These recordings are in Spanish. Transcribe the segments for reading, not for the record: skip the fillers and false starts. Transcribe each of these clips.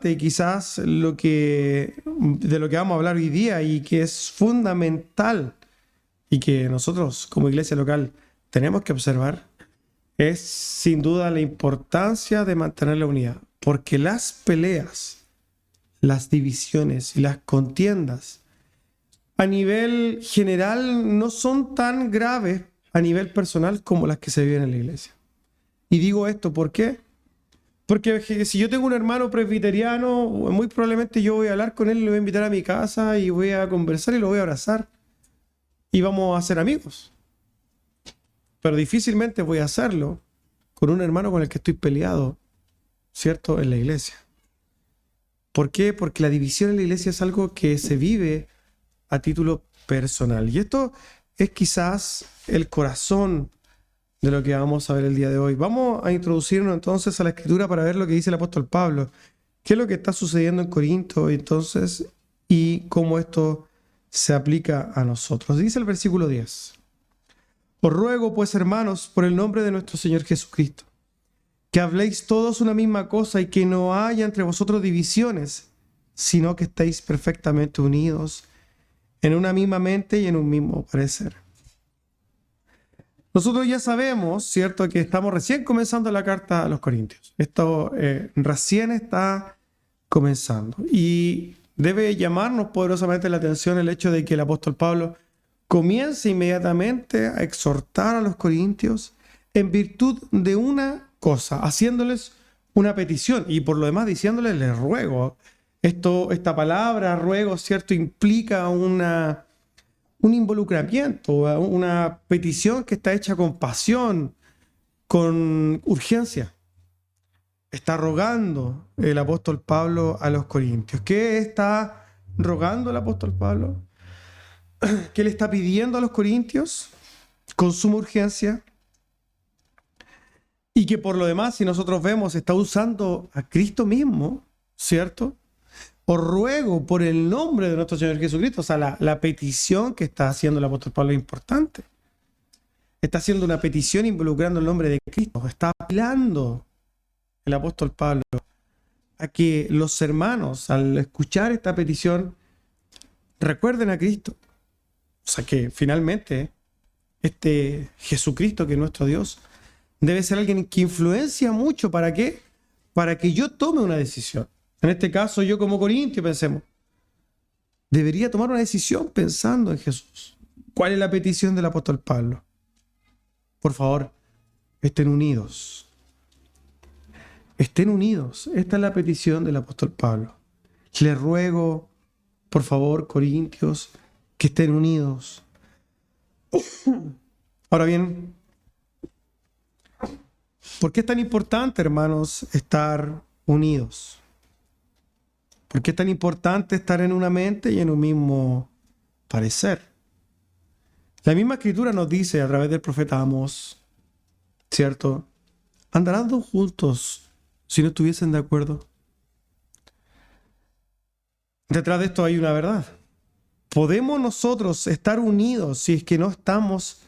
importante, quizás de lo que vamos a hablar hoy día y que es fundamental y que nosotros como iglesia local tenemos que observar, es sin duda la importancia de mantener la unidad. Porque las peleas, las divisiones y las contiendas a nivel general no son tan graves a nivel personal como las que se viven en la iglesia. Y digo esto, ¿por qué? Porque si yo tengo un hermano presbiteriano, muy probablemente yo voy a hablar con él, lo voy a invitar a mi casa y voy a conversar y lo voy a abrazar. Y vamos a ser amigos. Pero difícilmente voy a hacerlo con un hermano con el que estoy peleado, ¿cierto? En la iglesia. ¿Por qué? Porque la división en la iglesia es algo que se vive a título personal. Y esto es quizás el corazón de lo que vamos a ver el día de hoy. Vamos a introducirnos entonces a la Escritura para ver lo que dice el apóstol Pablo. ¿Qué es lo que está sucediendo en Corinto entonces y cómo esto se aplica a nosotros? Dice el versículo 10. Os ruego, pues, hermanos, por el nombre de nuestro Señor Jesucristo, que habléis todos una misma cosa y que no haya entre vosotros divisiones, sino que estéis perfectamente unidos en una misma mente y en un mismo parecer. Nosotros ya sabemos, ¿cierto?, que estamos recién comenzando la carta a los Corintios. Esto recién está comenzando. Y debe llamarnos poderosamente la atención el hecho de que el apóstol Pablo comience inmediatamente a exhortar a los corintios en virtud de una cosa, haciéndoles una petición y por lo demás diciéndoles, les ruego. Esta palabra, ruego, ¿cierto?, implica un involucramiento, una petición que está hecha con pasión, con urgencia. Está rogando el apóstol Pablo a los corintios. ¿Qué está rogando el apóstol Pablo? ¿Qué le está pidiendo a los corintios con suma urgencia? Y que por lo demás, si nosotros vemos, está usando a Cristo mismo, ¿cierto? Os ruego por el nombre de nuestro Señor Jesucristo. O sea, la petición que está haciendo el apóstol Pablo es importante. Está haciendo una petición involucrando el nombre de Cristo. Está apelando el apóstol Pablo a que los hermanos, al escuchar esta petición, recuerden a Cristo. O sea, que finalmente este Jesucristo, que es nuestro Dios, debe ser alguien que influencia mucho. ¿Para qué? Para que yo tome una decisión. En este caso, yo como corintio, pensemos, debería tomar una decisión pensando en Jesús. ¿Cuál es la petición del apóstol Pablo? Por favor, estén unidos. Estén unidos. Esta es la petición del apóstol Pablo. Les ruego, por favor, corintios, que estén unidos. Ahora bien, ¿por qué es tan importante, hermanos, estar unidos? ¿Por qué es tan importante estar en una mente y en un mismo parecer? La misma Escritura nos dice a través del profeta Amós, ¿cierto? ¿Andarán dos juntos si no estuviesen de acuerdo? Detrás de esto hay una verdad. ¿Podemos nosotros estar unidos si es que no estamos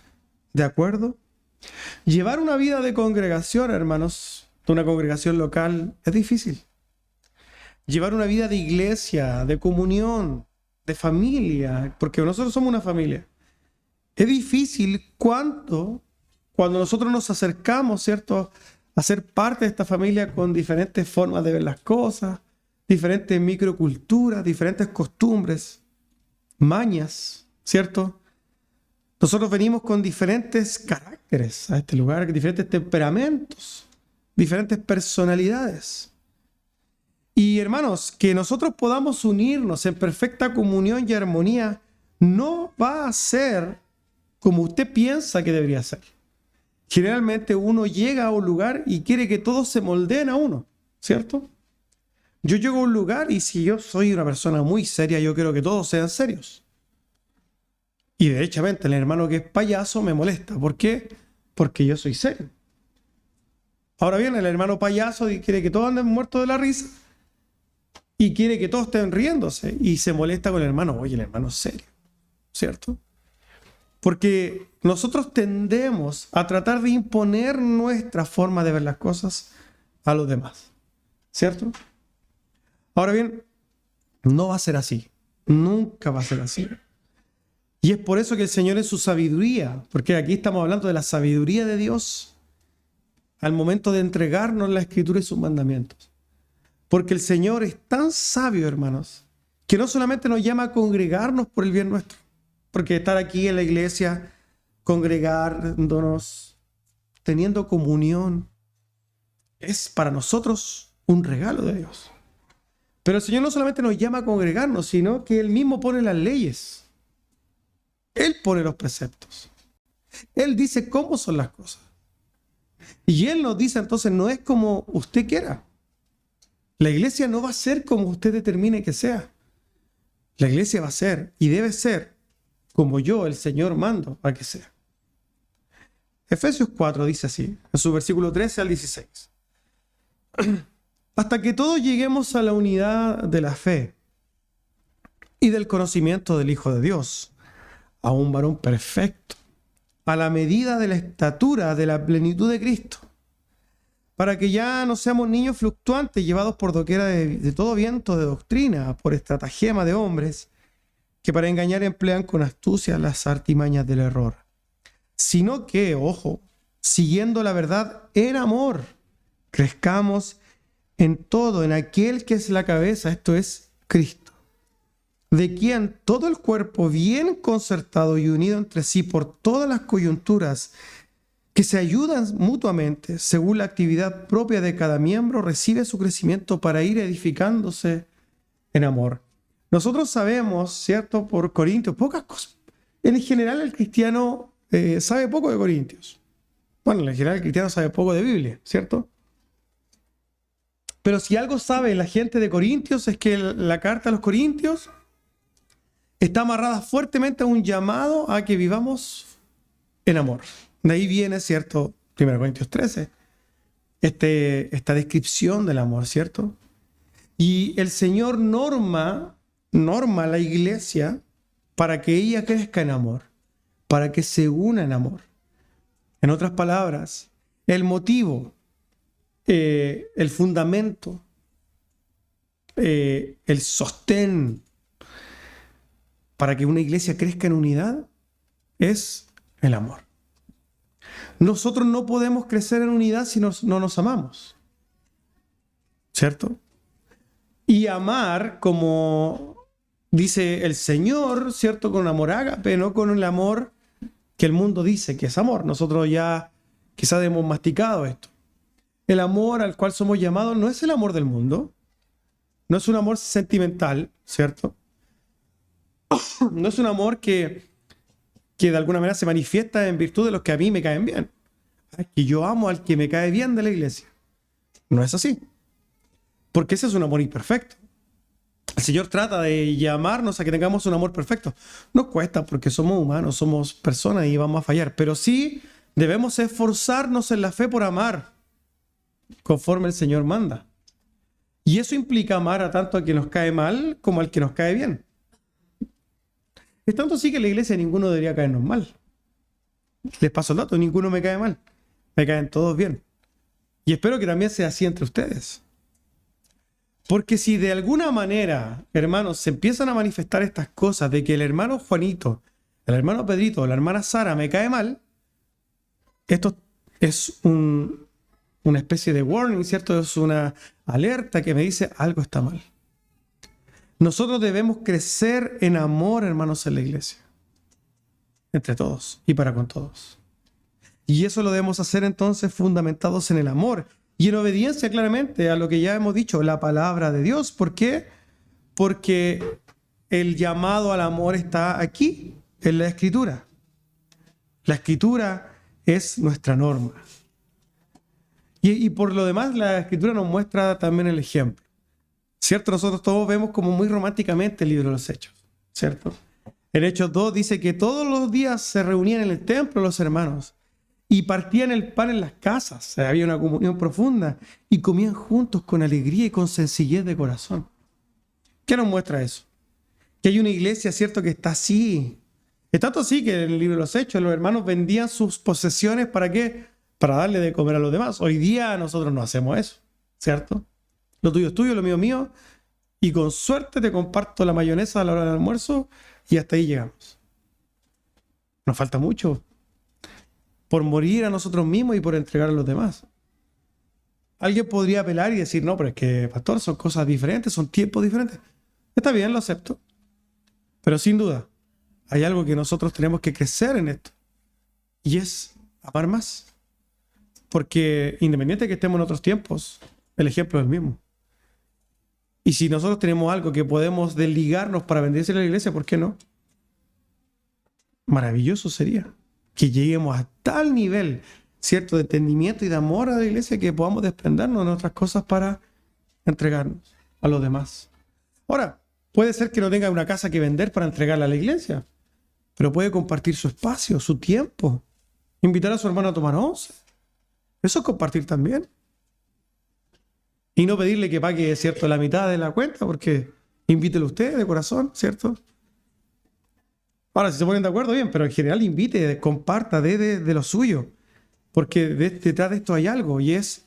de acuerdo? Llevar una vida de congregación, hermanos, de una congregación local, es difícil. Llevar una vida de iglesia, de comunión, de familia, porque nosotros somos una familia. Es difícil cuando nosotros nos acercamos, ¿cierto?, a ser parte de esta familia con diferentes formas de ver las cosas, diferentes microculturas, diferentes costumbres, mañas, ¿cierto? Nosotros venimos con diferentes caracteres a este lugar, diferentes temperamentos, diferentes personalidades. Y hermanos, que nosotros podamos unirnos en perfecta comunión y armonía no va a ser como usted piensa que debería ser. Generalmente uno llega a un lugar y quiere que todos se moldeen a uno, ¿cierto? Yo llego a un lugar y si yo soy una persona muy seria, yo quiero que todos sean serios. Y derechamente el hermano que es payaso me molesta. ¿Por qué? Porque yo soy serio. Ahora bien, el hermano payaso quiere que todos anden muertos de la risa y quiere que todos estén riéndose y se molesta con el hermano. Oye, el hermano es serio, ¿cierto? Porque nosotros tendemos a tratar de imponer nuestra forma de ver las cosas a los demás, ¿cierto? Ahora bien, no va a ser así. Nunca va a ser así. Y es por eso que el Señor en su sabiduría, porque aquí estamos hablando de la sabiduría de Dios al momento de entregarnos la Escritura y sus mandamientos. Porque el Señor es tan sabio, hermanos, que no solamente nos llama a congregarnos por el bien nuestro, porque estar aquí en la iglesia, congregándonos, teniendo comunión, es para nosotros un regalo de Dios. Pero el Señor no solamente nos llama a congregarnos, sino que Él mismo pone las leyes. Él pone los preceptos. Él dice cómo son las cosas. Y Él nos dice entonces, no es como usted quiera. La iglesia no va a ser como usted determine que sea. La iglesia va a ser y debe ser como yo, el Señor, mando a que sea. Efesios 4 dice así, en su versículo 13 al 16. Hasta que todos lleguemos a la unidad de la fe y del conocimiento del Hijo de Dios, a un varón perfecto, a la medida de la estatura de la plenitud de Cristo, para que ya no seamos niños fluctuantes, llevados por doquiera de todo viento de doctrina, por estratagema de hombres, que para engañar emplean con astucia las artimañas del error, sino que, ojo, siguiendo la verdad en amor, crezcamos en todo, en aquel que es la cabeza, esto es Cristo, de quien todo el cuerpo, bien concertado y unido entre sí por todas las coyunturas, que se ayudan mutuamente según la actividad propia de cada miembro, recibe su crecimiento para ir edificándose en amor. Nosotros sabemos, ¿cierto?, por Corintios, pocas cosas. En general el cristiano sabe poco de Corintios. Bueno, en general el cristiano sabe poco de Biblia, ¿cierto? Pero si algo sabe la gente de Corintios es que la carta a los Corintios está amarrada fuertemente a un llamado a que vivamos en amor. De ahí viene, ¿cierto? 1 Corintios 13, esta descripción del amor, ¿cierto? Y el Señor norma a la iglesia para que ella crezca en amor, para que se una en amor. En otras palabras, el motivo, el fundamento, el sostén para que una iglesia crezca en unidad es el amor. Nosotros no podemos crecer en unidad si no nos amamos, ¿cierto? Y amar, como dice el Señor, ¿cierto? Con amor ágape, no con el amor que el mundo dice que es amor. Nosotros ya quizás hemos masticado esto. El amor al cual somos llamados no es el amor del mundo, no es un amor sentimental, ¿cierto? No es un amor que de alguna manera se manifiesta en virtud de los que a mí me caen bien. Y yo amo al que me cae bien de la iglesia. No es así. Porque ese es un amor imperfecto. El Señor trata de llamarnos a que tengamos un amor perfecto. Nos cuesta porque somos humanos, somos personas y vamos a fallar. Pero sí debemos esforzarnos en la fe por amar conforme el Señor manda. Y eso implica amar a tanto al que nos cae mal como al que nos cae bien. Es tanto así que en la iglesia ninguno debería caernos mal. Les paso el dato, ninguno me cae mal. Me caen todos bien. Y espero que también sea así entre ustedes. Porque si de alguna manera, hermanos, se empiezan a manifestar estas cosas de que el hermano Juanito, el hermano Pedrito o la hermana Sara me cae mal, esto es una especie de warning, ¿cierto? Es una alerta que me dice algo está mal. Nosotros debemos crecer en amor, hermanos, en la iglesia. Entre todos y para con todos. Y eso lo debemos hacer entonces fundamentados en el amor y en obediencia claramente a lo que ya hemos dicho, la palabra de Dios. ¿Por qué? Porque el llamado al amor está aquí, en la Escritura. La Escritura es nuestra norma. Y por lo demás, la Escritura nos muestra también el ejemplo. ¿Cierto? Nosotros todos vemos como muy románticamente el libro de los Hechos, ¿cierto? En Hechos 2 dice que todos los días se reunían en el templo los hermanos y partían el pan en las casas. O sea, había una comunión profunda y comían juntos con alegría y con sencillez de corazón. ¿Qué nos muestra eso? Que hay una iglesia, ¿cierto?, que está así. Es tanto así que en el libro de los Hechos los hermanos vendían sus posesiones ¿para qué? Para darle de comer a los demás. Hoy día nosotros no hacemos eso, ¿cierto? Lo tuyo es tuyo, lo mío es mío. y con suerte te comparto la mayonesa a la hora del almuerzo y hasta ahí llegamos. Nos falta mucho por morir a nosotros mismos y por entregar a los demás. Alguien podría apelar y decir, no, pero es que, pastor, son cosas diferentes, son tiempos diferentes. Está bien, lo acepto. Pero sin duda, hay algo que nosotros tenemos que crecer en esto. Y es amar más. Porque independiente de que estemos en otros tiempos, el ejemplo es el mismo. Y si nosotros tenemos algo que podemos desligarnos para bendecir a la iglesia, ¿por qué no? Maravilloso sería que lleguemos a tal nivel, ¿cierto?, de entendimiento y de amor a la iglesia que podamos desprendernos de nuestras cosas para entregarnos a los demás. Ahora, puede ser que no tenga una casa que vender para entregarla a la iglesia, pero puede compartir su espacio, su tiempo, invitar a su hermano a tomar once. Eso es compartir también. Y no pedirle que pague, ¿cierto?, la mitad de la cuenta, porque invítelo usted de corazón, ¿cierto? Ahora, si se ponen de acuerdo, bien, pero en general invite, comparta, de lo suyo. Porque detrás de esto hay algo, y es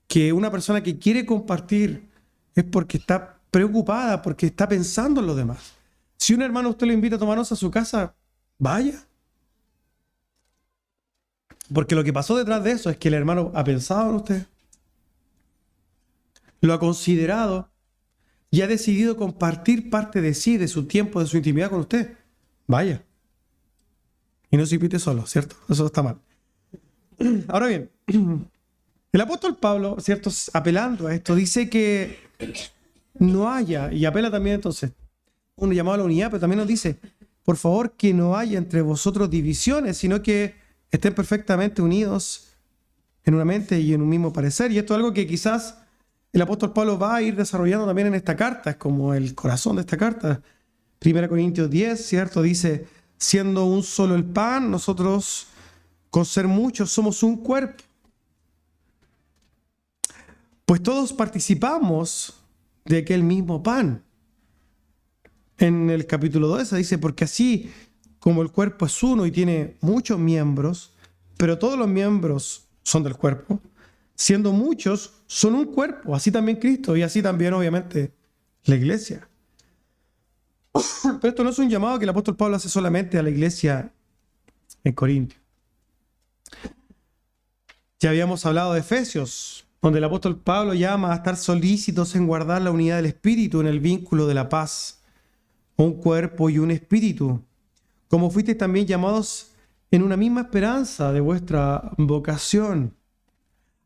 que una persona que quiere compartir es porque está preocupada, porque está pensando en los demás. Si un hermano usted lo invita a tomarnos a su casa, vaya. Porque lo que pasó detrás de eso es que el hermano ha pensado en usted, lo ha considerado y ha decidido compartir parte de sí, de su tiempo, de su intimidad con usted. Vaya. Y no se invite solo, ¿cierto? Eso está mal. Ahora bien, el apóstol Pablo, ¿cierto?, apelando a esto, dice que no haya, y apela también entonces, un llamado a la unidad, pero también nos dice, por favor, que no haya entre vosotros divisiones, sino que estén perfectamente unidos en una mente y en un mismo parecer. Y esto es algo que quizás el apóstol Pablo va a ir desarrollando también en esta carta, es como el corazón de esta carta. 1 Corintios 10, ¿cierto? Dice, siendo un solo el pan, nosotros con ser muchos somos un cuerpo. Pues todos participamos de aquel mismo pan. En el capítulo 12 dice, porque así como el cuerpo es uno y tiene muchos miembros, pero todos los miembros son del cuerpo, siendo muchos, son un cuerpo, así también Cristo y así también obviamente la iglesia. Pero esto no es un llamado que el apóstol Pablo hace solamente a la iglesia en Corintio. Ya habíamos hablado de Efesios, donde el apóstol Pablo llama a estar solícitos en guardar la unidad del espíritu en el vínculo de la paz, un cuerpo y un espíritu, como fuisteis también llamados en una misma esperanza de vuestra vocación.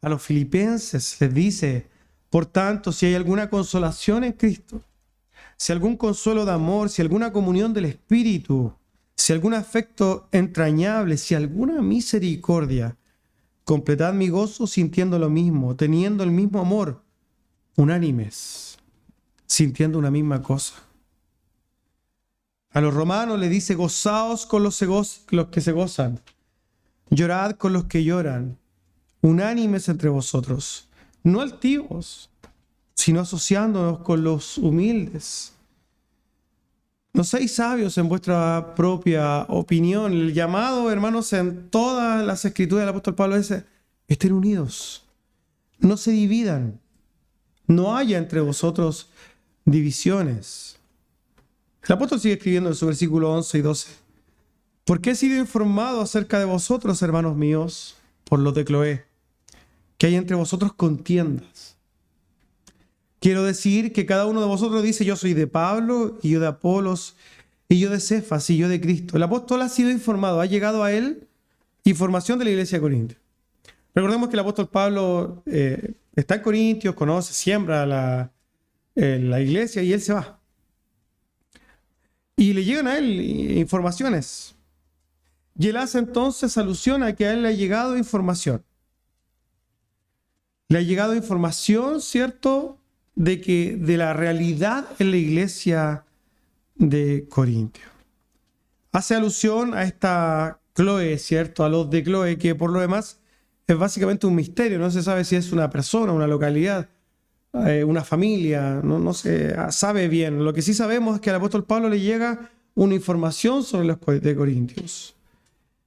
A los filipenses les dice, por tanto, si hay alguna consolación en Cristo, si algún consuelo de amor, si alguna comunión del espíritu, si algún afecto entrañable, si alguna misericordia, completad mi gozo sintiendo lo mismo, teniendo el mismo amor, unánimes, sintiendo una misma cosa. A los romanos le dice, gozaos con los que se gozan, llorad con los que lloran, unánimes entre vosotros, no altivos, sino asociándonos con los humildes. No seáis sabios en vuestra propia opinión. El llamado, hermanos, en todas las escrituras del apóstol Pablo es, estén unidos, no se dividan, no haya entre vosotros divisiones. El apóstol sigue escribiendo en su versículo 11 y 12. Porque he sido informado acerca de vosotros, hermanos míos, por los de Cloé, que hay entre vosotros contiendas. Quiero decir que cada uno de vosotros dice, yo soy de Pablo, y yo de Apolos, y yo de Cefas, y yo de Cristo. El apóstol ha sido informado, ha llegado a él información de la iglesia de Corintios. Recordemos que el apóstol Pablo está en Corintios, conoce, siembra la iglesia y él se va. Y le llegan a él informaciones. Y él hace entonces alusión a que a él le ha llegado información. Le ha llegado información, ¿cierto?, de la realidad en la iglesia de Corintio. Hace alusión a esta Cloé, ¿cierto?, a los de Cloé, que por lo demás es básicamente un misterio. No se sabe si es una persona, una localidad, una familia, no se sabe bien. Lo que sí sabemos es que al apóstol Pablo le llega una información sobre los de Corintios.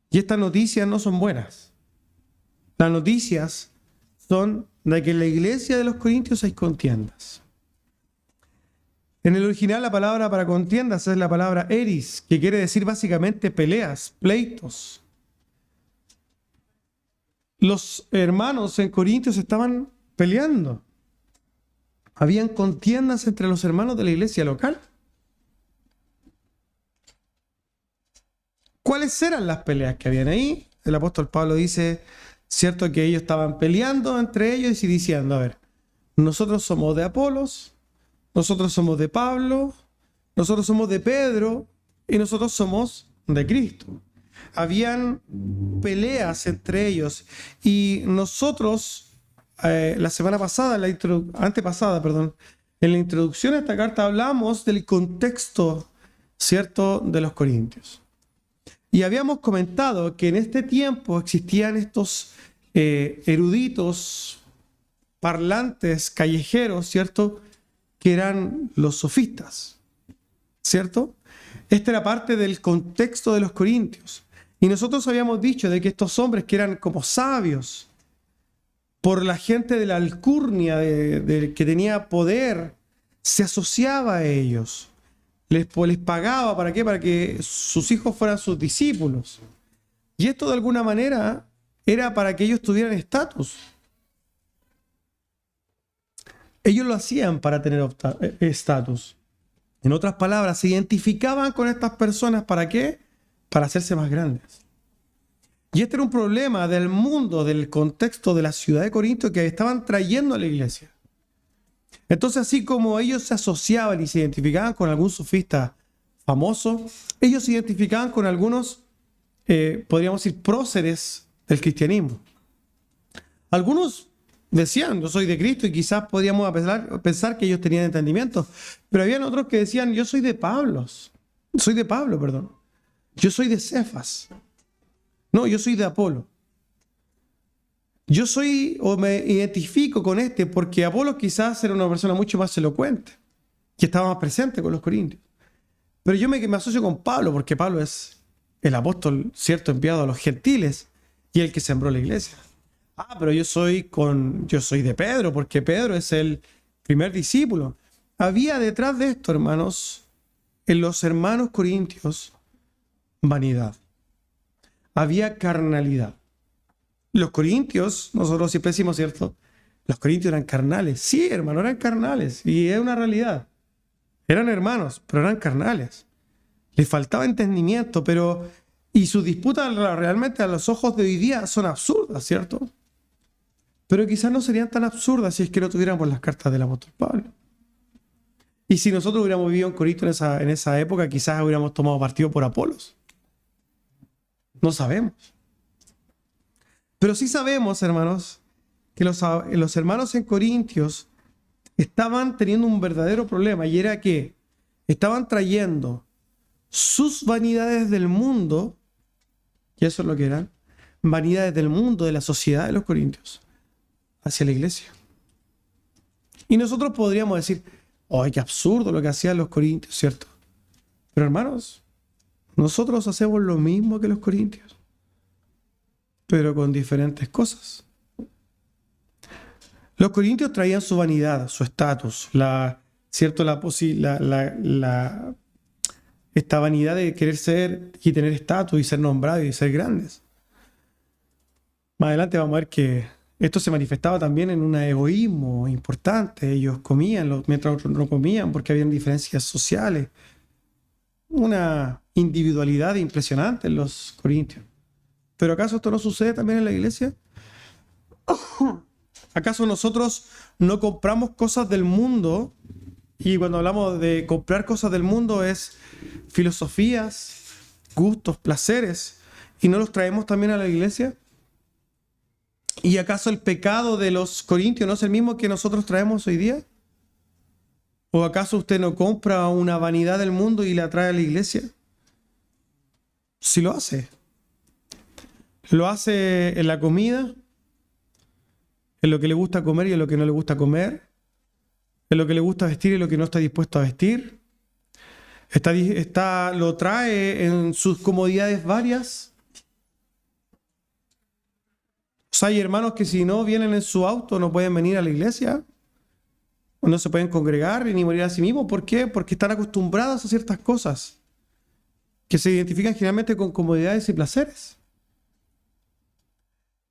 Y estas noticias no son buenas. Las noticias son de que en la iglesia de los Corintios hay contiendas. En el original la palabra para contiendas es la palabra eris, que quiere decir básicamente peleas, pleitos. Los hermanos en Corintios estaban peleando. Habían contiendas entre los hermanos de la iglesia local. ¿Cuáles eran las peleas que habían ahí? El apóstol Pablo dice, cierto que ellos estaban peleando entre ellos y diciendo, a ver, nosotros somos de Apolos, nosotros somos de Pablo, nosotros somos de Pedro y nosotros somos de Cristo. Habían peleas entre ellos y nosotros, la semana pasada, antepasada, perdón, en la introducción a esta carta hablamos del contexto, ¿cierto?, de los corintios. Y habíamos comentado que en este tiempo existían estos eruditos, parlantes, callejeros, ¿cierto?, que eran los sofistas, ¿cierto? Esta era parte del contexto de los corintios. Y nosotros habíamos dicho de que estos hombres que eran como sabios, por la gente de la alcurnia, que tenía poder, se asociaba a ellos. Les pagaba, ¿para qué? Para que sus hijos fueran sus discípulos. Y esto de alguna manera era para que ellos tuvieran estatus. Ellos lo hacían para tener estatus. En otras palabras, se identificaban con estas personas, ¿para qué? Para hacerse más grandes. Y este era un problema del mundo, del contexto de la ciudad de Corinto que estaban trayendo a la iglesia. Entonces, así como ellos se asociaban y se identificaban con algún sofista famoso, ellos se identificaban con algunos, podríamos decir, próceres del cristianismo. Algunos decían, yo soy de Cristo, y quizás podríamos pensar que ellos tenían entendimiento, pero habían otros que decían, yo soy de Pablo, perdón. Yo soy de Cefas. No, yo soy de Apolo. Yo soy o me identifico con este porque Apolo quizás era una persona mucho más elocuente, que estaba más presente con los corintios. Pero yo me asocio con Pablo porque Pablo es el apóstol, cierto, enviado a los gentiles y el que sembró la iglesia. Pero yo soy de Pedro porque Pedro es el primer discípulo. Había detrás de esto, hermanos, en los hermanos corintios, vanidad. Había carnalidad. Los corintios, nosotros siempre decimos, ¿cierto? Los corintios eran carnales. Sí, hermano, eran carnales. Y es una realidad. Eran hermanos, pero eran carnales. Les faltaba entendimiento, y sus disputas realmente a los ojos de hoy día son absurdas, ¿cierto? Pero quizás no serían tan absurdas si es que no tuviéramos las cartas del apóstol Pablo. Y si nosotros hubiéramos vivido en Corinto en esa época, quizás hubiéramos tomado partido por Apolos. No sabemos. Pero sí sabemos, hermanos, que los hermanos en Corintios estaban teniendo un verdadero problema, y era que estaban trayendo sus vanidades del mundo, y eso es lo que eran, vanidades del mundo, de la sociedad de los corintios, hacia la iglesia. Y nosotros podríamos decir, ¡ay, qué absurdo lo que hacían los corintios!, ¿cierto? Pero hermanos, nosotros hacemos lo mismo que los corintios, pero con diferentes cosas. Los corintios traían su vanidad, su estatus, esta vanidad de querer ser y tener estatus y ser nombrados y ser grandes. Más adelante vamos a ver que esto se manifestaba también en un egoísmo importante. Ellos comían mientras otros no comían porque habían diferencias sociales. Una individualidad impresionante en los corintios. ¿Pero acaso esto no sucede también en la iglesia? ¿Acaso nosotros no compramos cosas del mundo? Y cuando hablamos de comprar cosas del mundo es filosofías, gustos, placeres, y no los traemos también a la iglesia. ¿Y acaso el pecado de los corintios no es el mismo que nosotros traemos hoy día? ¿O acaso usted no compra una vanidad del mundo y la trae a la iglesia? Sí lo hace. Lo hace en la comida, en lo que le gusta comer y en lo que no le gusta comer, en lo que le gusta vestir y lo que no está dispuesto a vestir. Lo trae en sus comodidades varias. O sea, hay hermanos que si no vienen en su auto no pueden venir a la iglesia. no se pueden congregar ni morir a sí mismos. ¿Por qué? Porque están acostumbrados a ciertas cosas que se identifican generalmente con comodidades y placeres.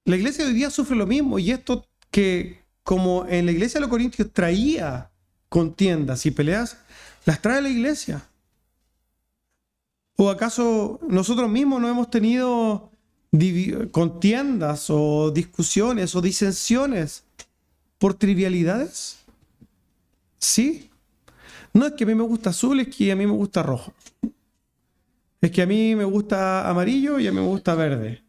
La iglesia de hoy día sufre lo mismo, y esto que como en la iglesia de los Corintios traía contiendas y peleas, las trae la iglesia. ¿O acaso nosotros mismos no hemos tenido contiendas o discusiones o disensiones por trivialidades? Sí. No es que a mí me gusta azul, es que a mí me gusta rojo. Es que a mí me gusta amarillo y a mí me gusta verde.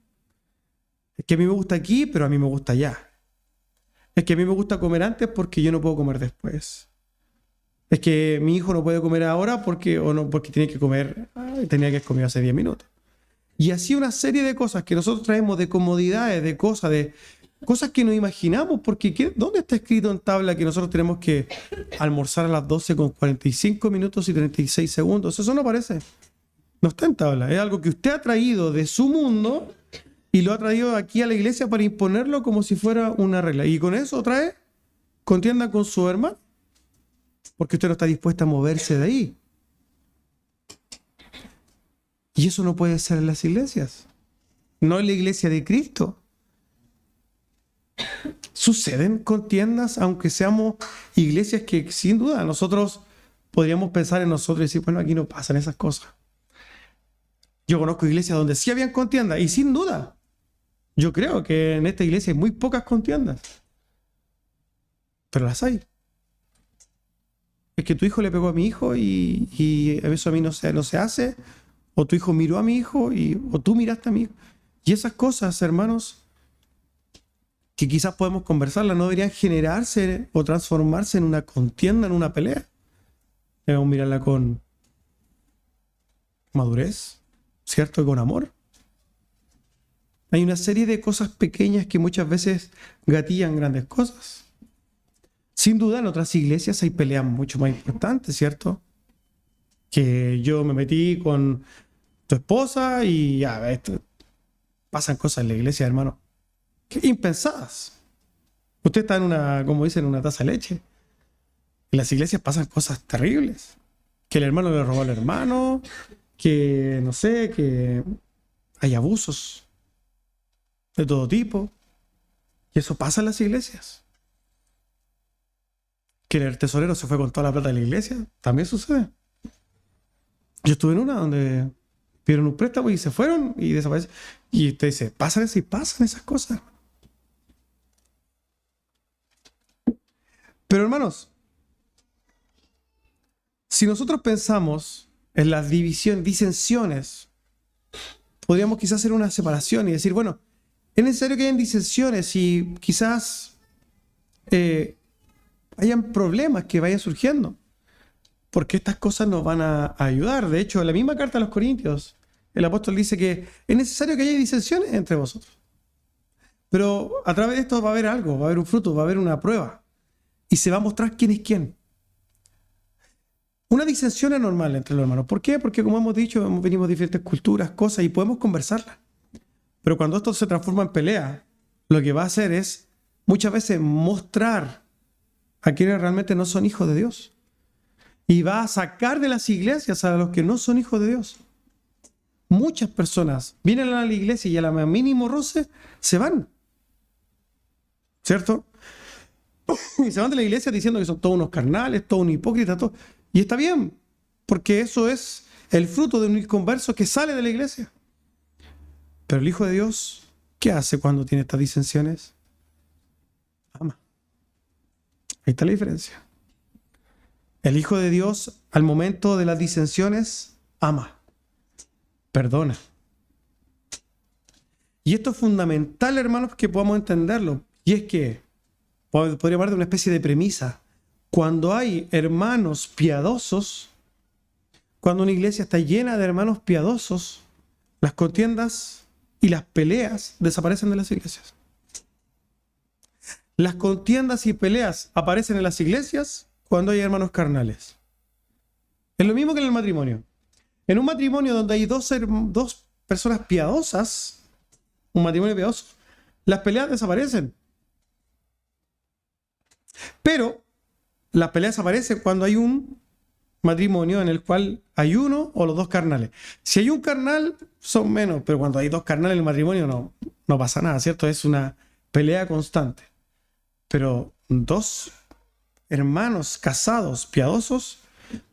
Es que a mí me gusta aquí, pero a mí me gusta allá. Es que a mí me gusta comer antes porque yo no puedo comer después. Es que mi hijo no puede comer ahora porque tiene que comer, tenía que haber comido hace 10 minutos. Y así una serie de cosas que nosotros traemos de comodidades, de cosas que nos imaginamos, porque ¿dónde está escrito en tabla que nosotros tenemos que almorzar a las 12 con 45 minutos y 36 segundos? Eso no aparece. No está en tabla. Es algo que usted ha traído de su mundo y lo ha traído aquí a la iglesia para imponerlo como si fuera una regla. Y con eso trae contienda con su hermano, porque usted no está dispuesto a moverse de ahí. Y eso no puede ser en las iglesias. No en la iglesia de Cristo. Suceden contiendas, aunque seamos iglesias que sin duda nosotros podríamos pensar en nosotros y decir, bueno, aquí no pasan esas cosas. Yo conozco iglesias donde sí habían contiendas, y sin duda, yo creo que en esta iglesia hay muy pocas contiendas. Pero las hay. Es que tu hijo le pegó a mi hijo y eso a mí no se hace. O tu hijo miró a mi hijo o tú miraste a mi hijo. Y esas cosas, hermanos, que quizás podemos conversarlas, no deberían generarse o transformarse en una contienda, en una pelea. Debemos mirarla con madurez, ¿cierto? Y con amor. Hay una serie de cosas pequeñas que muchas veces gatillan grandes cosas. Sin duda, en otras iglesias hay peleas mucho más importantes, ¿cierto? Que yo me metí con tu esposa y ya, pasan cosas en la iglesia, hermano, que impensadas. Usted está en una, como dicen, en una taza de leche. En las iglesias pasan cosas terribles. Que el hermano le robó al hermano, que no sé, que hay abusos de todo tipo. Y eso pasa en las iglesias. Que el tesorero se fue con toda la plata de la iglesia, también sucede. Yo estuve en una donde pidieron un préstamo y se fueron y desaparecen. Y usted dice, pasan esas cosas. Pero hermanos, si nosotros pensamos en las disensiones, podríamos quizás hacer una separación y decir, bueno, es necesario que hayan disensiones y quizás hayan problemas que vayan surgiendo, porque estas cosas nos van a ayudar. De hecho, en la misma carta a los Corintios, el apóstol dice que es necesario que haya disensiones entre vosotros. Pero a través de esto va a haber algo, va a haber un fruto, va a haber una prueba. Y se va a mostrar quién es quién. Una disensión es normal entre los hermanos. ¿Por qué? Porque como hemos dicho, venimos de diferentes culturas, cosas, y podemos conversarlas. Pero cuando esto se transforma en pelea, lo que va a hacer es muchas veces mostrar a quienes realmente no son hijos de Dios. Y va a sacar de las iglesias a los que no son hijos de Dios. Muchas personas vienen a la iglesia y a la mínimo roce se van. ¿Cierto? Y se van de la iglesia diciendo que son todos unos carnales, todos unos hipócritas, todo. Y está bien, porque eso es el fruto de un inconverso que sale de la iglesia. Pero el Hijo de Dios, ¿qué hace cuando tiene estas disensiones? Ama. Ahí está la diferencia. El Hijo de Dios, al momento de las disensiones, ama, perdona. Y esto es fundamental, hermanos, que podamos entenderlo. Y es que, podría hablar de una especie de premisa. Cuando hay hermanos piadosos, cuando una iglesia está llena de hermanos piadosos, las contiendas y las peleas desaparecen de las iglesias. Las contiendas y peleas aparecen en las iglesias cuando hay hermanos carnales. Es lo mismo que en el matrimonio. En un matrimonio donde hay dos personas piadosas, un matrimonio piadoso, las peleas desaparecen. Pero las peleas aparecen cuando hay un matrimonio en el cual hay uno o los dos carnales. Si hay un carnal, son menos, pero cuando hay dos carnales en el matrimonio no pasa nada, ¿cierto? Es una pelea constante. Pero dos hermanos casados, piadosos,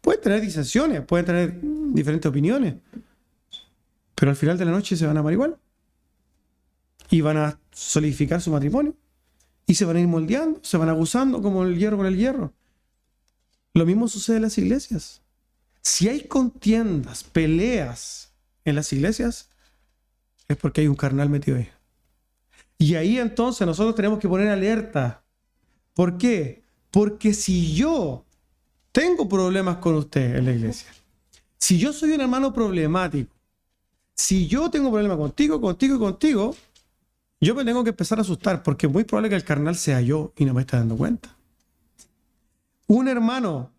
pueden tener disensiones, pueden tener diferentes opiniones, pero al final de la noche se van a amar igual y van a solidificar su matrimonio y se van a ir moldeando, se van aguzando como el hierro con el hierro. Lo mismo sucede en las iglesias. Si hay contiendas, peleas en las iglesias, es porque hay un carnal metido ahí. Y ahí entonces nosotros tenemos que poner alerta. ¿Por qué? Porque si yo tengo problemas con usted en la iglesia, si yo soy un hermano problemático, si yo tengo problemas contigo, yo me tengo que empezar a asustar porque es muy probable que el carnal sea yo y no me esté dando cuenta. Un hermano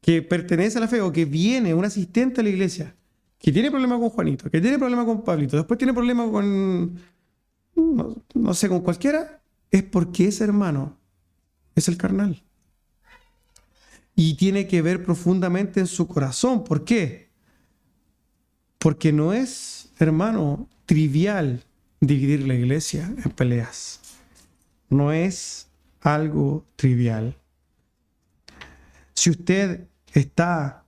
que pertenece a la fe o que viene, un asistente a la iglesia, que tiene problemas con Juanito, que tiene problemas con Pablito, después tiene problemas con, no sé, con cualquiera, es porque ese hermano es el carnal. Y tiene que ver profundamente en su corazón. ¿Por qué? Porque no es, hermano, trivial dividir la iglesia en peleas. No es algo trivial. Si usted está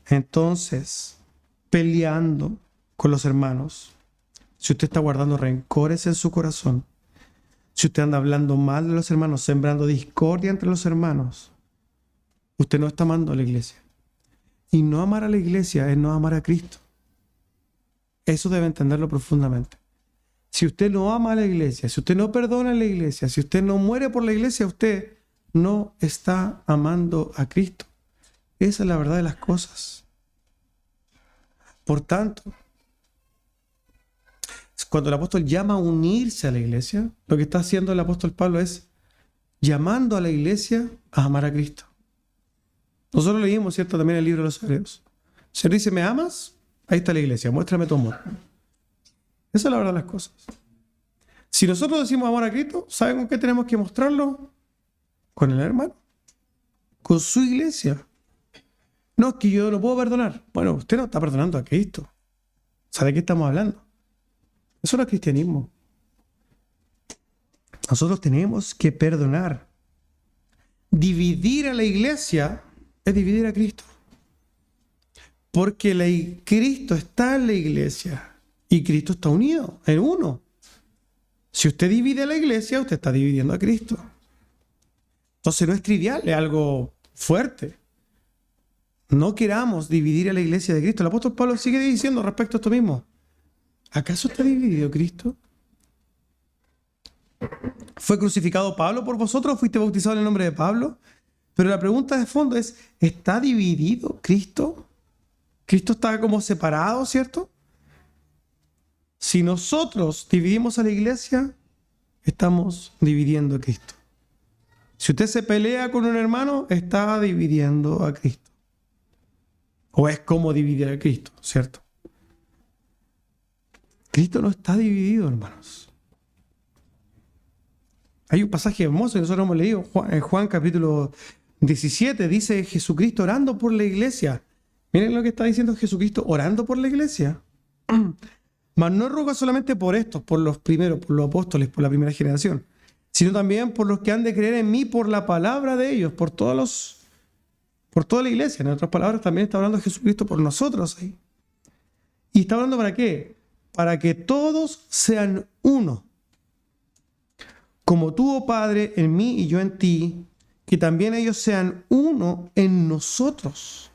entonces peleando con los hermanos, si usted está guardando rencores en su corazón, si usted anda hablando mal de los hermanos, sembrando discordia entre los hermanos, usted no está amando a la iglesia. Y no amar a la iglesia es no amar a Cristo. Eso debe entenderlo profundamente. Si usted no ama a la iglesia, si usted no perdona a la iglesia, si usted no muere por la iglesia, usted no está amando a Cristo. Esa es la verdad de las cosas. Por tanto, cuando el apóstol llama a unirse a la iglesia, lo que está haciendo el apóstol Pablo es llamando a la iglesia a amar a Cristo. Nosotros leímos, ¿cierto?, también el libro de los Hebreos. El Señor dice, ¿me amas? Ahí está la iglesia, muéstrame tu amor. Esa es la verdad de las cosas. Si nosotros decimos amor a Cristo, ¿saben con qué tenemos que mostrarlo? Con el hermano, con su iglesia. No, es que yo no puedo perdonar. Bueno, usted no está perdonando a Cristo. ¿Sabe de qué estamos hablando? Eso no es cristianismo. Nosotros tenemos que perdonar. Dividir a la iglesia es dividir a Cristo. Porque Cristo está en la iglesia y Cristo está unido en uno. Si usted divide a la iglesia, usted está dividiendo a Cristo. Entonces no es trivial, es algo fuerte. No queramos dividir a la iglesia de Cristo. El apóstol Pablo sigue diciendo respecto a esto mismo. ¿Acaso está dividido Cristo? ¿Fue crucificado Pablo por vosotros? ¿Fuiste bautizado en el nombre de Pablo? Pero la pregunta de fondo es, ¿está dividido Cristo? Cristo está como separado, ¿cierto? Si nosotros dividimos a la iglesia, estamos dividiendo a Cristo. Si usted se pelea con un hermano, está dividiendo a Cristo. O es como dividir a Cristo, ¿cierto? Cristo no está dividido, hermanos. Hay un pasaje hermoso que nosotros hemos leído, en Juan capítulo 17, dice Jesucristo orando por la iglesia. Miren lo que está diciendo Jesucristo orando por la iglesia. Mas no ruega solamente por estos, por los primeros, por los apóstoles, por la primera generación, sino también por los que han de creer en mí por la palabra de ellos, por toda la iglesia. En otras palabras, también está hablando Jesucristo por nosotros ahí. ¿Y está hablando para qué? Para que todos sean uno. Como tú, oh Padre, en mí y yo en ti, que también ellos sean uno en nosotros.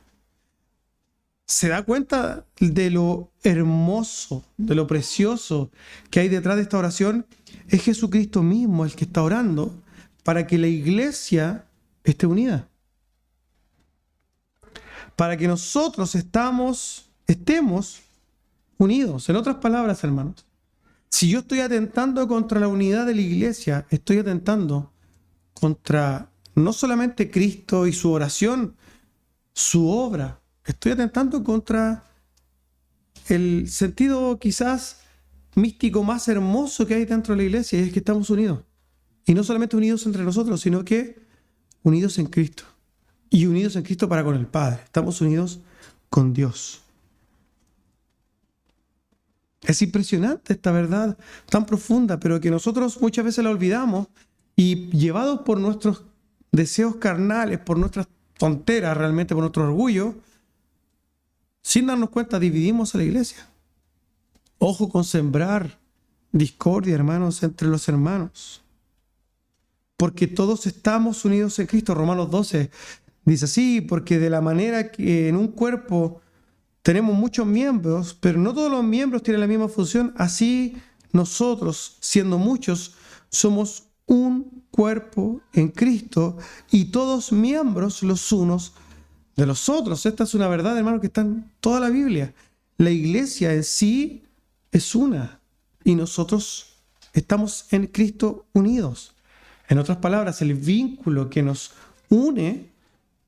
¿Se da cuenta de lo hermoso, de lo precioso que hay detrás de esta oración? Es Jesucristo mismo el que está orando para que la iglesia esté unida. Para que nosotros estemos unidos. En otras palabras, hermanos, si yo estoy atentando contra la unidad de la iglesia, estoy atentando contra no solamente Cristo y su oración, su obra. Estoy atentando contra el sentido quizás místico más hermoso que hay dentro de la iglesia, y es que estamos unidos. Y no solamente unidos entre nosotros, sino que unidos en Cristo. y unidos en Cristo para con el Padre. Estamos unidos con Dios. Es impresionante esta verdad tan profunda, pero que nosotros muchas veces la olvidamos y llevados por nuestros deseos carnales, por nuestras tonteras, realmente por nuestro orgullo, sin darnos cuenta, dividimos a la iglesia. Ojo con sembrar discordia, hermanos, entre los hermanos. Porque todos estamos unidos en Cristo. Romanos 12 dice así, porque de la manera que en un cuerpo tenemos muchos miembros, pero no todos los miembros tienen la misma función, así nosotros, siendo muchos, somos un cuerpo en Cristo y todos miembros los unos de los otros. Esta es una verdad, hermano, que está en toda la Biblia. La iglesia en sí es una y nosotros estamos en Cristo unidos. En otras palabras, el vínculo que nos une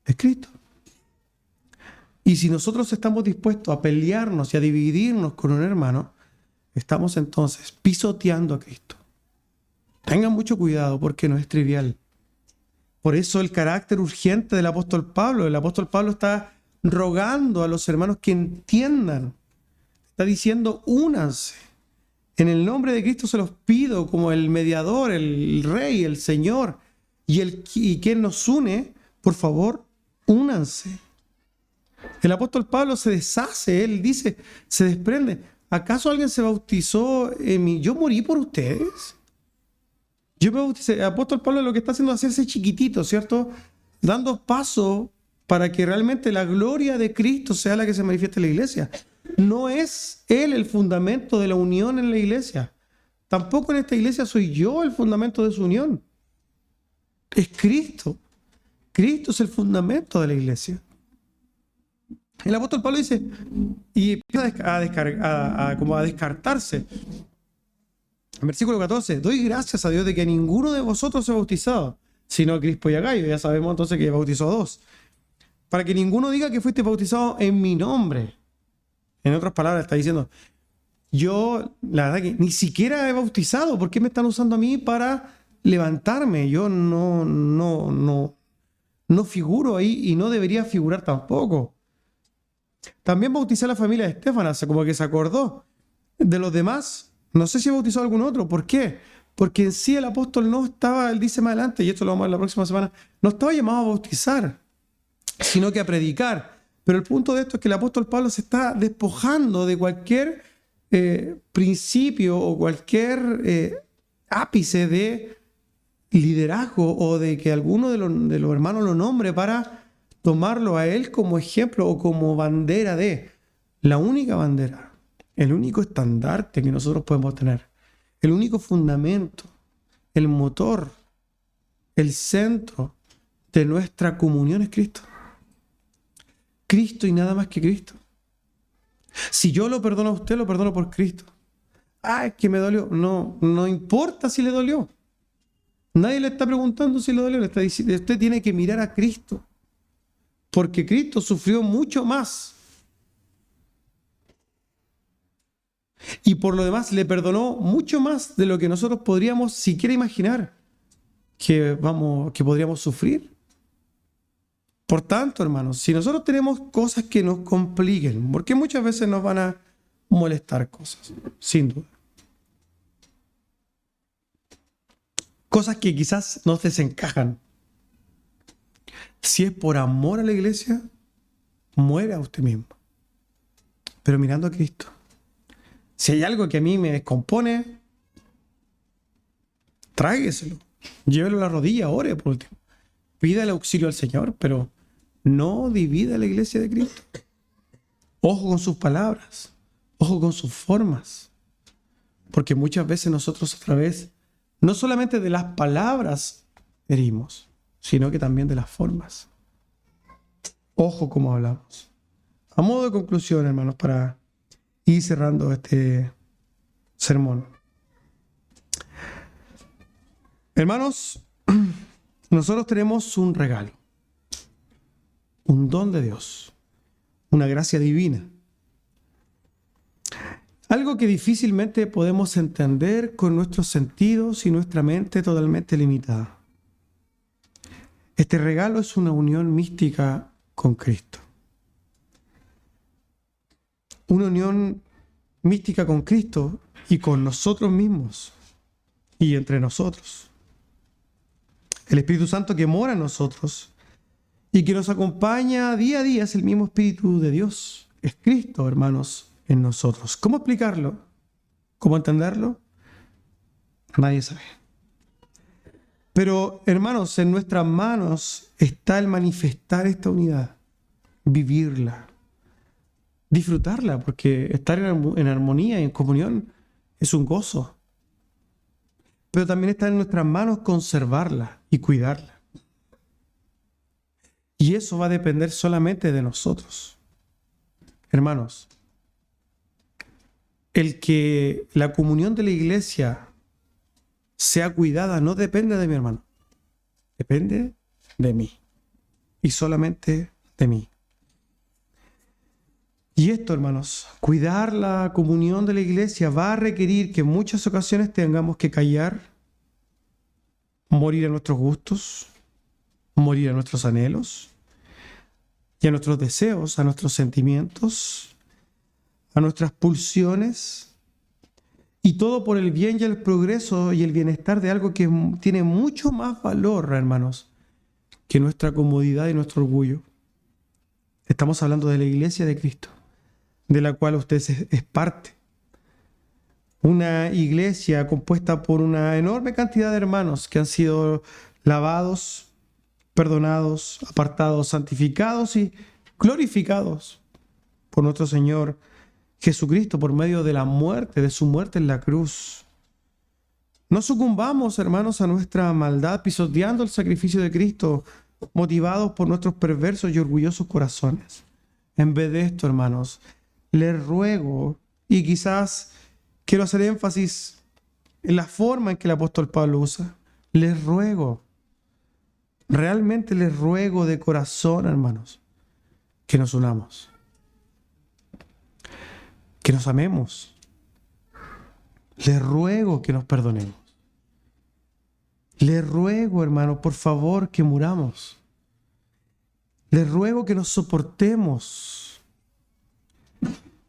es Cristo. Y si nosotros estamos dispuestos a pelearnos y a dividirnos con un hermano, estamos entonces pisoteando a Cristo. Tengan mucho cuidado porque no es trivial. Por eso el carácter urgente del apóstol Pablo. El apóstol Pablo está rogando a los hermanos que entiendan. Está diciendo, únanse. En el nombre de Cristo se los pido como el mediador, el rey, el Señor. Y quien nos une, por favor, únanse. El apóstol Pablo se deshace, él dice, se desprende. ¿Acaso alguien se bautizó en mí? ¿Yo morí por ustedes? Yo me bauticé. El apóstol Pablo lo que está haciendo es hacerse chiquitito, ¿cierto? Dando paso para que realmente la gloria de Cristo sea la que se manifieste en la iglesia. No es Él el fundamento de la unión en la iglesia. Tampoco en esta iglesia soy yo el fundamento de su unión. Es Cristo. Cristo es el fundamento de la iglesia. El apóstol Pablo dice, y empieza a descartarse. En versículo 14, doy gracias a Dios de que ninguno de vosotros se ha bautizado, sino a Crispo y a Gayo. Ya sabemos entonces que bautizó a dos. Para que ninguno diga que fuiste bautizado en mi nombre. En otras palabras, está diciendo, yo la verdad que ni siquiera he bautizado. ¿Por qué me están usando a mí para levantarme? Yo no figuro ahí y no debería figurar tampoco. También bauticé a la familia de Estefanas, como que se acordó de los demás. No sé si bautizó a algún otro. ¿Por qué? Porque en sí el apóstol no estaba, él dice más adelante, y esto lo vamos a ver la próxima semana, no estaba llamado a bautizar, sino que a predicar. Pero el punto de esto es que el apóstol Pablo se está despojando de cualquier principio o cualquier ápice de liderazgo o de que alguno de los hermanos lo nombre para tomarlo a él como ejemplo o como bandera de la única bandera, el único estandarte que nosotros podemos tener, el único fundamento, el motor, el centro de nuestra comunión es Cristo. Cristo y nada más que Cristo. Si yo lo perdono a usted, lo perdono por Cristo. Ah, es que me dolió. No importa si le dolió. Nadie le está preguntando si le dolió. Le está diciendo, usted tiene que mirar a Cristo. Porque Cristo sufrió mucho más. Y por lo demás le perdonó mucho más de lo que nosotros podríamos siquiera imaginar que podríamos sufrir. Por tanto, hermanos, si nosotros tenemos cosas que nos compliquen, porque muchas veces nos van a molestar cosas, sin duda. Cosas que quizás nos desencajan. Si es por amor a la iglesia, muera usted mismo. Pero mirando a Cristo. Si hay algo que a mí me descompone, trágueselo. Llévelo a la rodilla, ore por último. Pídale auxilio al Señor, pero no divida la iglesia de Cristo. Ojo con sus palabras. Ojo con sus formas. Porque muchas veces nosotros a través, no solamente de las palabras herimos, sino que también de las formas. Ojo cómo hablamos. A modo de conclusión, hermanos, para ir cerrando este sermón. Hermanos, nosotros tenemos un regalo, un don de Dios, una gracia divina. Algo que difícilmente podemos entender con nuestros sentidos y nuestra mente totalmente limitada. Este regalo es una unión mística con Cristo. Una unión mística con Cristo y con nosotros mismos y entre nosotros. El Espíritu Santo que mora en nosotros y que nos acompaña día a día es el mismo Espíritu de Dios. Es Cristo, hermanos, en nosotros. ¿Cómo explicarlo? ¿Cómo entenderlo? Nadie sabe. Pero, hermanos, en nuestras manos está el manifestar esta unidad, vivirla, disfrutarla, porque estar en armonía y en comunión es un gozo. Pero también está en nuestras manos conservarla y cuidarla. Y eso va a depender solamente de nosotros. Hermanos, el que la comunión de la iglesia sea cuidada no depende de mi hermano, depende de mí y solamente de mí. Y esto, hermanos, cuidar la comunión de la iglesia va a requerir que en muchas ocasiones tengamos que callar, morir a nuestros gustos, morir a nuestros anhelos y a nuestros deseos, a nuestros sentimientos, a nuestras pulsiones, y todo por el bien y el progreso y el bienestar de algo que tiene mucho más valor, hermanos, que nuestra comodidad y nuestro orgullo. Estamos hablando de la iglesia de Cristo, de la cual usted es parte. Una iglesia compuesta por una enorme cantidad de hermanos que han sido lavados, perdonados, apartados, santificados y glorificados por nuestro Señor Jesucristo por medio de la muerte, de su muerte en la cruz. No sucumbamos, hermanos, a nuestra maldad pisoteando el sacrificio de Cristo, motivados por nuestros perversos y orgullosos corazones. En vez de esto, hermanos, les ruego, y quizás quiero hacer énfasis en la forma en que el apóstol Pablo usa, les ruego, realmente les ruego de corazón, hermanos, que nos unamos, que nos amemos. Les ruego que nos perdonemos. Les ruego, hermano, por favor, que muramos. Les ruego que nos soportemos.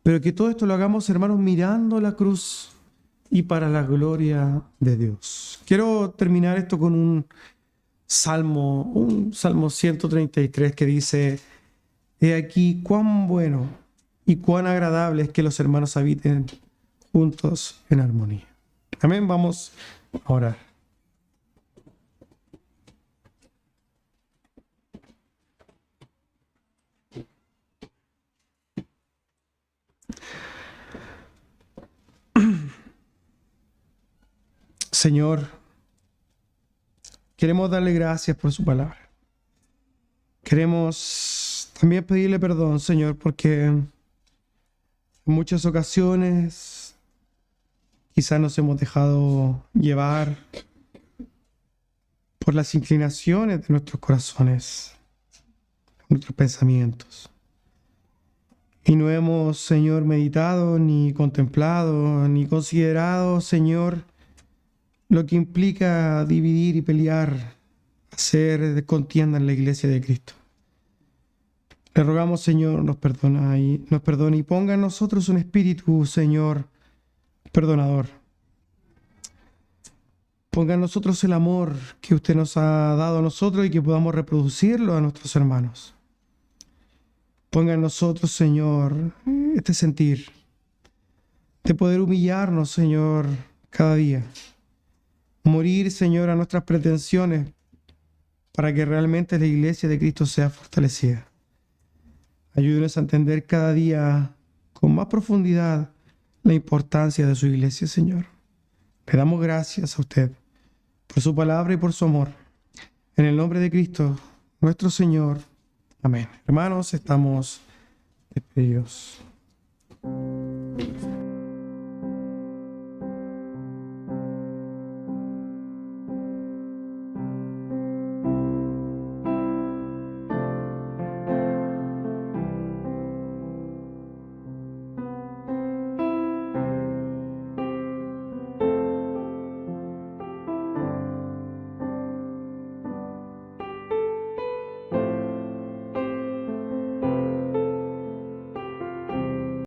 Pero que todo esto lo hagamos, hermanos, mirando la cruz y para la gloria de Dios. Quiero terminar esto con un Salmo 133 que dice: He aquí cuán bueno y cuán agradable es que los hermanos habiten juntos en armonía. Amén. Vamos a orar. Señor, queremos darle gracias por su palabra. Queremos también pedirle perdón, Señor, porque en muchas ocasiones quizás nos hemos dejado llevar por las inclinaciones de nuestros corazones, nuestros pensamientos. Y no hemos, Señor, meditado, ni contemplado, ni considerado, Señor, lo que implica dividir y pelear, hacer contienda en la iglesia de Cristo. Le rogamos, Señor, nos perdone y ponga en nosotros un espíritu, Señor, perdonador. Ponga en nosotros el amor que usted nos ha dado a nosotros y que podamos reproducirlo a nuestros hermanos. Ponga en nosotros, Señor, este sentir de poder humillarnos, Señor, cada día. Morir, Señor, a nuestras pretensiones para que realmente la iglesia de Cristo sea fortalecida. Ayúdenos a entender cada día con más profundidad la importancia de su iglesia, Señor. Le damos gracias a usted por su palabra y por su amor. En el nombre de Cristo, nuestro Señor. Amén. Hermanos, estamos despedidos.